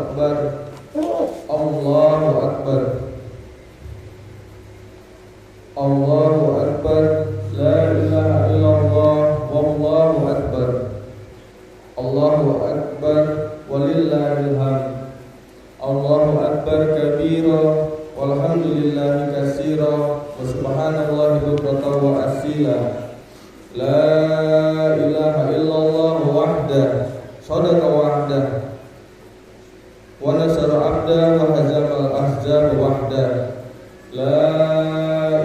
akbar. Allahu akbar. Allahu akbar. La ilaha illallah wallahu akbar. Allahu akbar walillahil hamd. Allahu akbar kabira walhamdulillahi katsira wa subhanallahi bukratan wa asila. La ilaha illallah wahdah sadaqa wahdah wa nasara abda wa hazamal ahzab wahdah. La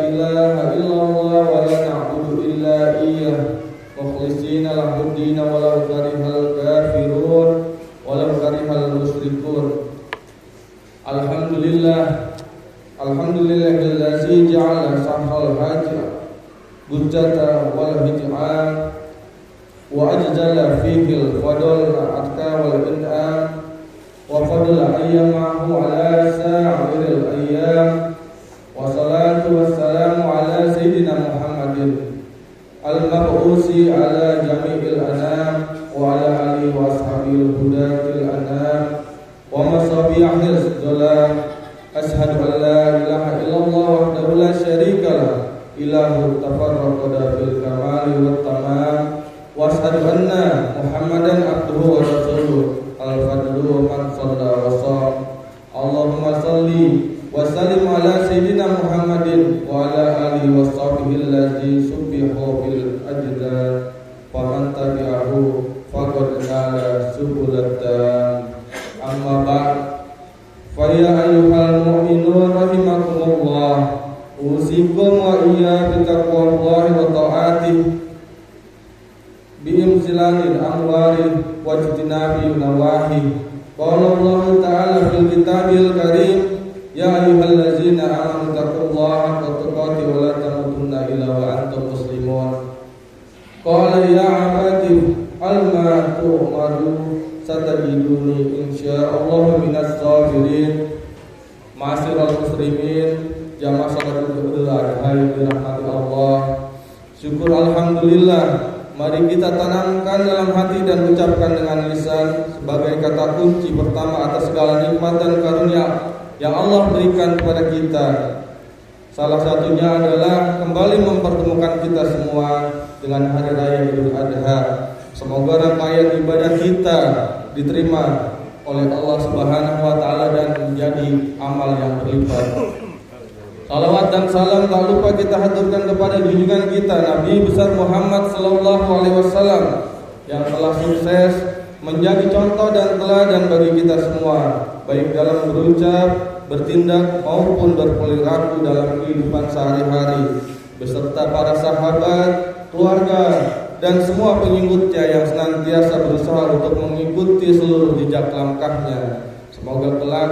ilaha illallah wa la na'budu illa iyyah mukhlisina lahud-din walau karihal kafirun walau karihal musyrikun. Alhamdulillah alhamdulillahillazi ja'ala sahhal hajj bujjata wal hij'an wa ajzala fihi al-fadl al-atqa wal in'am wa fadla ayyamahu ala sa'iril ayyam. Wassalatu wassalamu ala sayyidina Muhammadin al-mab'usi ala jami'il anam wa ala alihi wa ashabil hudatil anam wa masabihil dhalam. Ashhadu an la ilaha illallah wahdahu la syarika lah ilahu tafarraqada bil kamali wat tamam wa ashhadu anna Muhammadan abduhu wa rasuluh al-fadlu man shalla wa sham. Allahumma salli wa sallim ala sayyidina Muhammadin wa ala alihi wa sahbihi allazi subbihu bil ajdad wa man tabi'ahu faqad nala subulatan. Amma ba'd, fa ya ayyuhal mu'minun rahimakumullah, usikum wa iya bitaqwallahi wa ta'atih biimzilalil amwari wa jitinabi nawahi. Qala Allah ta'ala fil kitabil karim, ya ayyuhallazina amanu taqullaha haqqa tuqatih wa la tamutunna illa wa antum muslimun. Qala ya abadi alma tu'madu satajiduni insyaallah minas sabirin. Ma'asyiral muslimin, jamaah salatul idul adha yang dirahmati Allah. Syukur alhamdulillah mari kita tanamkan dalam hati dan ucapkan dengan lisan sebagai kata kunci pertama atas segala nikmat dan karunia yang Allah berikan kepada kita. Salah satunya adalah kembali mempertemukan kita semua dengan hari raya Idul Adha. Semoga rangkaian ibadah kita diterima oleh Allah Subhanahu wa taala dan menjadi amal yang berlipat. Salawat dan salam tak lupa kita haturkan kepada junjungan kita Nabi besar Muhammad sallallahu alaihi wasallam yang telah sukses menjadi contoh dan teladan bagi kita semua, baik dalam berucap, bertindak maupun berperilaku dalam kehidupan sehari-hari, beserta para sahabat, keluarga dan semua pengikutnya yang senantiasa berusaha untuk mengikuti seluruh jejak langkahnya. Semoga kelak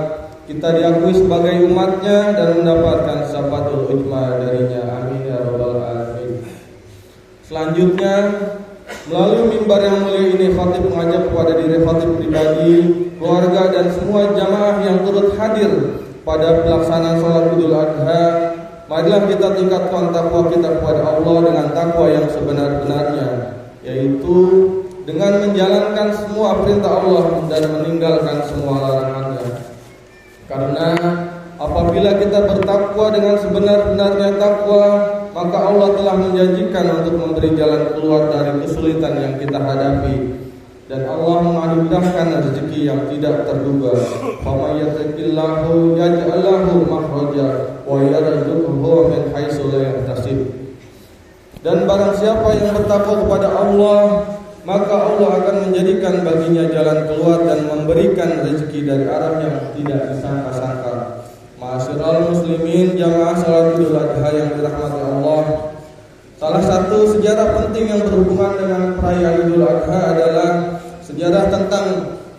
kita diakui sebagai umatnya dan mendapatkan syafatul ujma darinya. Amin ya rabbal alamin. Selanjutnya, melalui mimbar yang mulia ini, khatib mengajak kepada diri khatib pribadi, keluarga dan semua jamaah yang turut hadir pada pelaksanaan salat Idul Adha. Marilah kita tingkatkan takwa kita kepada Allah dengan takwa yang sebenar-benarnya, yaitu dengan menjalankan semua perintah Allah dan meninggalkan semua larangannya. Karena apabila kita bertakwa dengan sebenar-benarnya takwa, maka Allah telah menjanjikan untuk memberi jalan keluar dari kesulitan yang kita hadapi, dan Allah menganugerahkan rezeki yang tidak terduga. Faman yattaqillahu yaj'al lahu makhraja wa yarzuqhu min haitsu la yahtasib. Dan barang siapa yang bertakwa kepada Allah, maka Allah akan menjadikan baginya jalan keluar dan memberikan rezeki dari arah yang tidak disangka-sangka. Ma'asyiral muslimin, jamaah salat Idul Adha yang dirahmati Allah. Salah satu sejarah penting yang berhubungan dengan perayaan Idul Adha adalah sejarah tentang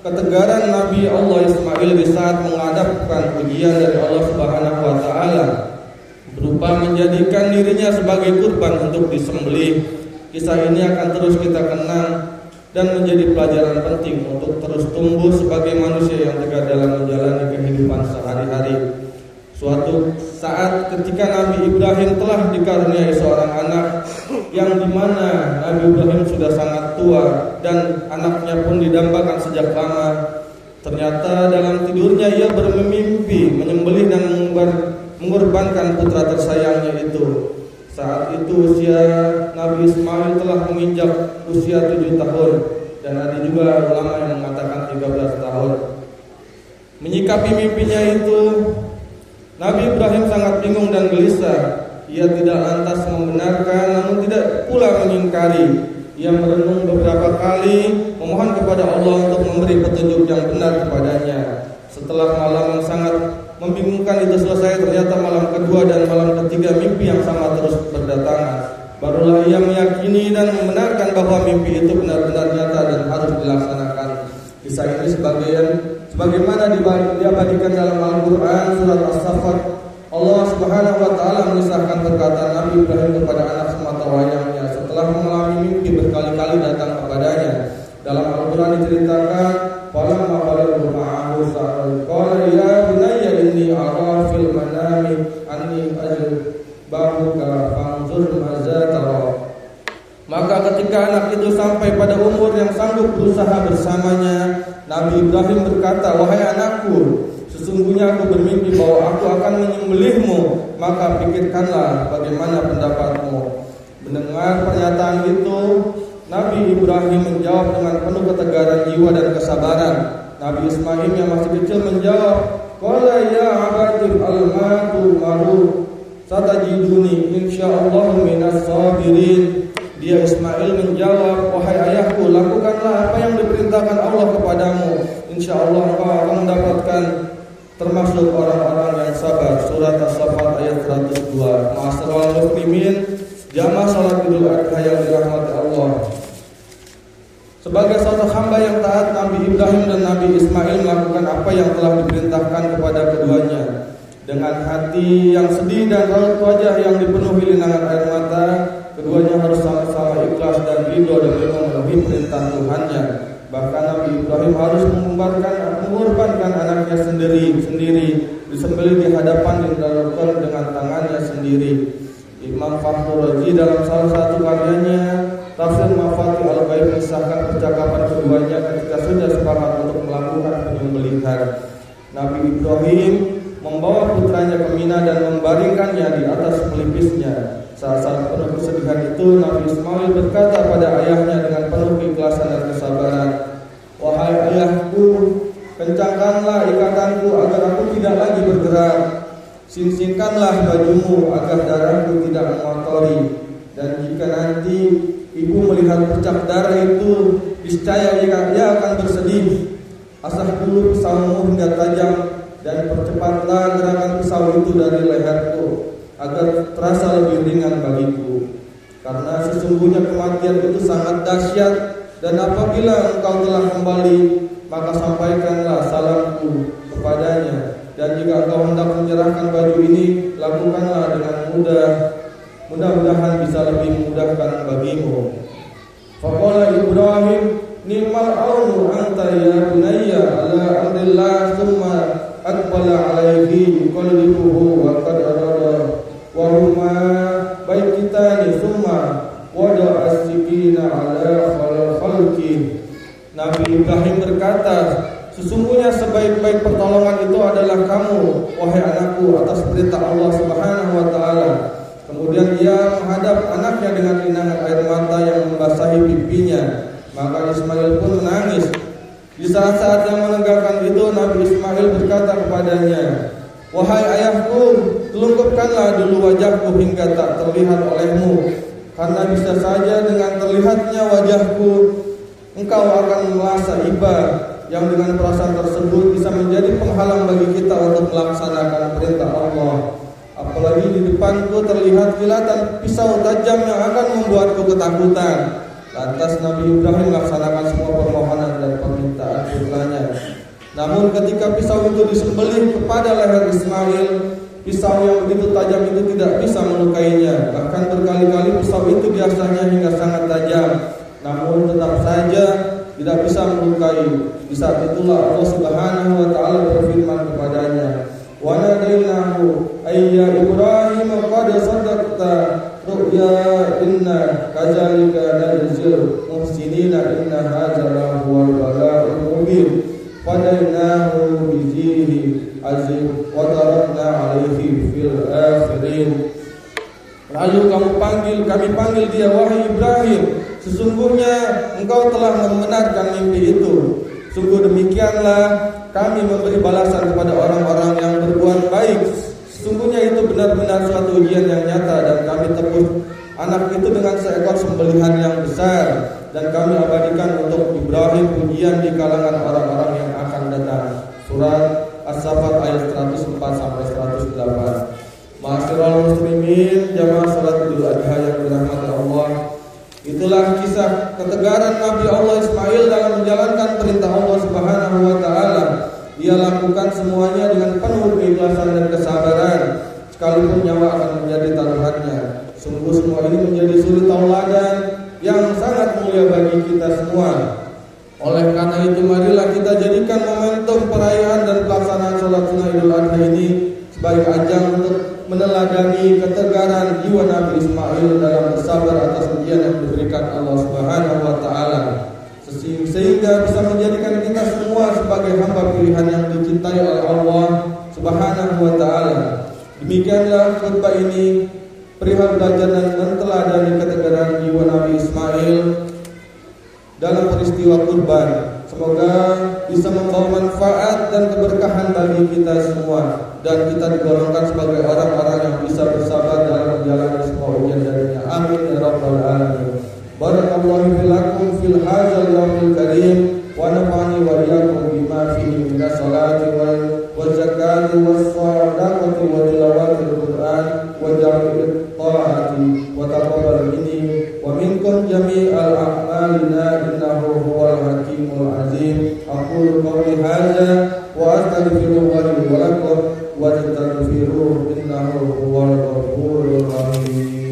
ketegaran Nabi Allah Ismail di saat menghadapkan ujian dari Allah Subhanahu wa taala berupa menjadikan dirinya sebagai kurban untuk disembelih. Kisah ini akan terus kita kenang dan menjadi pelajaran penting untuk terus tumbuh sebagai manusia yang tegar dalam menjalani kehidupan sehari-hari. Suatu saat ketika Nabi Ibrahim telah dikaruniai seorang anak, yang dimana Nabi Ibrahim sudah sangat tua dan anaknya pun didambakan sejak lama, Ternyata dalam tidurnya ia bermimpi menyembelih dan mengorbankan putra tersayangnya itu. Saat itu usia Nabi Ismail telah menginjak usia 7 tahun dan ada juga ulama yang mengatakan 13 tahun. Menyikapi mimpinya itu, Nabi Ibrahim sangat bingung dan gelisah. Ia tidak lantas membenarkan namun tidak pula mengingkari. Ia merenung beberapa kali, memohon kepada Allah untuk memberi petunjuk yang benar kepadanya. Setelah malam yang sangat membingungkan itu selesai, ternyata malam kedua dan malam ketiga mimpi yang sama terus berdatangan. Barulah ia meyakini dan membenarkan bahwa mimpi itu benar-benar nyata dan harus dilaksanakan. Kisah ini sebagaimana diabadikan dalam Al-Quran surat As-Saffat. Allah Subhanahu wa taala mengisahkan perkataan Nabi Ibrahim kepada anak semata wayangnya setelah mengalami mimpi berkali-kali datang kepadanya. Dalam Al-Quran diceritakan, falamma balagha ma'ahu sa'al qala ya bunayya inni ara fil manami anni ajbahuka fanzur madza tara. Maka ketika anak itu sampai pada umur yang sanggup berusaha bersamanya, Nabi Ibrahim berkata, wahai anakku, sesungguhnya aku bermimpi bahwa aku akan menyembelihmu, maka pikirkanlah bagaimana pendapatmu. Mendengar pernyataan itu, Nabi Ibrahim menjawab dengan penuh ketegaran jiwa dan kesabaran. Nabi Ismail yang masih kecil menjawab, qala ya abati al-matu maru satajiduni insyaallah minas sabirin. Dia Ismail menjawab, wahai ayahku, lakukanlah apa yang diperintahkan Allah kepadamu. Insyaallah engkau akan mendapatkan termasuk orang-orang yang sabar. Surat As-Saffat ayat 102. Ma'asyiral muslimin, jamaah salat Idul Adha yang dirahmati Allah. Sebagai satu hamba yang taat, Nabi Ibrahim dan Nabi Ismail melakukan apa yang telah diperintahkan kepada keduanya. Dengan hati yang sedih dan raut wajah yang dipenuhi linangan air mata, keduanya harus sama-sama ikhlas dan ridho demi memenuhi perintah Tuhannya. Bahkan Nabi Ibrahim harus mengorbankan anaknya sendiri disembelih di hadapan dilakukan dengan tangannya sendiri. Imam Fakhrul Razi dalam salah satu karyanya Tafsir Mafatih Al-Ghaib mengisahkan percakapan keduanya ketika sudah sepakat untuk melakukan penyembelihan. Nabi Ibrahim membawa putranya ke Mina dan membaringkannya di atas pelipisnya. Saat penuh kesedihan itu, Nabi Ismail berkata pada ayahnya dengan penuh keikhlasan dan kesabaran, wahai ayahku, kencangkanlah ikatanku agar aku tidak lagi bergerak. Singsingkanlah bajumu agar darahku tidak mengotori. Dan jika nanti ibu melihat bercak darah itu, niscaya ia akan bersedih. Asah dulu pisaumu hingga tajam dan percepatlah gerakan pisau itu dari leherku agar terasa lebih ringan bagiku. Karena sesungguhnya kematian itu sangat dahsyat, dan apabila engkau telah kembali, maka sampaikanlah salamku kepadanya. Dan jika engkau hendak menyerahkan baju ini, lakukanlah dengan mudah. Mudah-mudahan bisa lebih memudahkan bagimu. Faqala Ibrahim, ni'mal aunu anta ya bunayya ala amrillah thumma aqbala alaihi qalbuhu wa qad arada wa huma baititani thumma wada as-sikina ala khalqi. Nabi Ibrahim berkata, sesungguhnya sebaik-baik pertolongan itu adalah kamu, wahai anakku, atas perintah Allah Subhanahu wa taala. Kemudian ia menghadap anaknya dengan linangan air mata yang membasahi pipinya. Maka Ismail pun menangis. Di saat-saat yang menegakkan itu, Nabi Ismail berkata kepadanya, wahai ayahku, telungkupkanlah dulu wajahku hingga tak terlihat olehmu. Karena bisa saja dengan terlihatnya wajahku, engkau akan merasa iba, yang dengan perasaan tersebut bisa menjadi penghalang bagi kita untuk melaksanakan perintah Allah. Apalagi di depanku terlihat kilatan pisau tajam yang akan membuatku ketakutan. Lantas Nabi Ibrahim melaksanakan semua permohonan dan permintaan putranya. Namun ketika pisau itu disembelih kepada leher Ismail, pisau yang begitu tajam itu tidak bisa melukainya. Bahkan berkali-kali pisau itu biasanya hingga sangat tajam, namun tetap saja tidak bisa melukai. Di saat itulah Allah Subhanahu wa taala berfirman kepadanya, wa nadainahu ayya Ibrahim qad saddaqta ru'ya inna kadzalika najzil muhsinina inna hadzal huwal bala'ul mubin. Fadaina bijihi azim wa tarakna alaihi fil akhirin. Lalu kami panggil dia, wahai Ibrahim, sesungguhnya engkau telah membenarkan mimpi itu. Sungguh demikianlah kami memberi balasan kepada orang-orang yang berbuat baik. Sesungguhnya itu benar-benar suatu ujian yang nyata, dan kami tebus anak itu dengan seekor sembelihan yang besar, dan kami abadikan untuk Ibrahim ujian di kalangan orang-orang yang akan datang. Surat As-Saffat ayat 104 sampai 108. Ma'asyiral muslimin, jamaah salat Idul Adha yang dirahmati Allah. Itulah kisah ketegaran Nabi Allah Ismail dalam menjalankan perintah Allah Subhanahu wa taala. Dia lakukan semuanya dengan penuh keikhlasan dan kesabaran, sekalipun nyawa akan menjadi taruhannya. Sungguh semua ini menjadi suri tauladan yang sangat mulia bagi kita semua. Oleh karena itu, marilah kita jadikan momentum perayaan dan pelaksanaan sholat sunnah Idul Adha ini sebagai ajang untuk meneladani ketegaran jiwa Nabi Ismail dalam bersabar atas ujian yang diberikan Allah Subhanahu wa taala, sehingga bisa menjadikan kita semua sebagai hamba pilihan yang dicintai oleh Allah Subhanahu wa taala. Demikianlah khutbah ini perihal belajar dan menteladani ketegaran jiwa Nabi Ismail dalam peristiwa kurban. Semoga bisa membawa manfaat dan keberkahan bagi kita semua, dan kita digolongkan sebagai orang-orang yang bisa bersabar dalam menjalani semua ujian darinya. Amin ya rabbal alamin. Barakallahu filakum fil hadzal yaumil karim, wa nafa'ani wa iyyakum bima fihi minas salati wal zakati was sadaqati wa tilawatil Qur'an wa jami'it ta'ati wa taqabbal minni wa minkum jami'al a'malina innahu huwal hakimul azim. Aqulu qawli hadza wa astaghfirullahi wa lakum wa tastaghfiruhu innahu huwal ghafurur rahim.